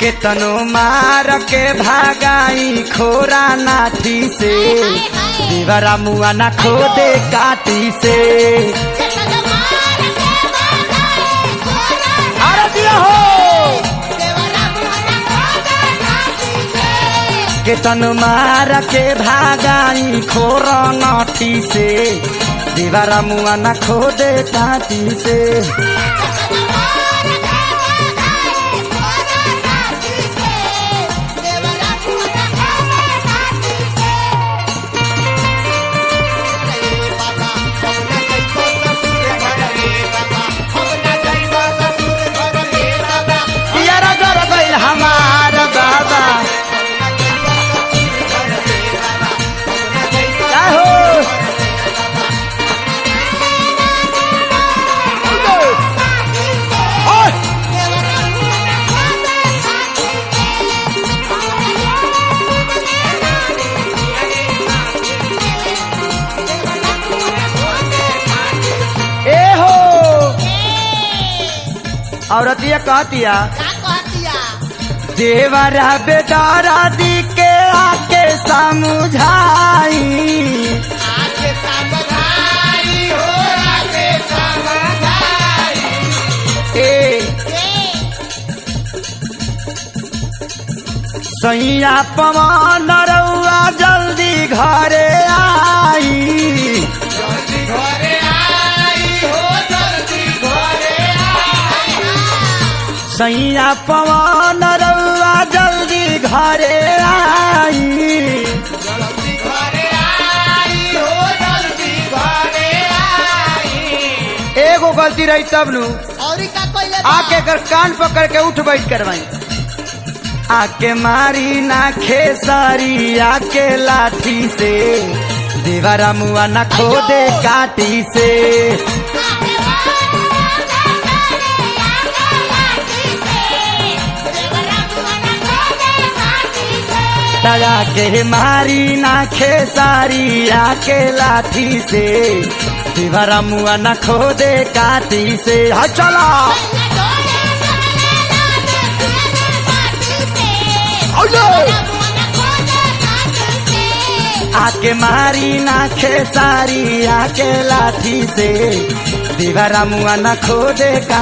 केतनो मार के भागाई खोरा नाठी से देवरा मुआ ना खोदे काटी से। अरे दिया हो केतनो मार के भागाई खोरा नाठी से देवरा मुआ ना खोदे काटी से। हमारा बाबा क्या हो ए हो औरतिया कहतिया देवरा बेदारा दी के आके समझाई सैया पवन रउआ जल्दी घरे आई सैया पवन रउआ जल्दी घरे आई एगो गलती रही तब नु आके कर कान पकड़ के उठ बैठ करवाई आके मारी ना खेसारी आके लाठी से देवरा मुआ ना खोदे काटी से। दया के मारी ना खेसारी आके लाठी से देवरा मुआ ना खोदे काटी से। हाँ चला आके मारी ना खेसारी आके लाठी से देवरा मुआ ना खोदे का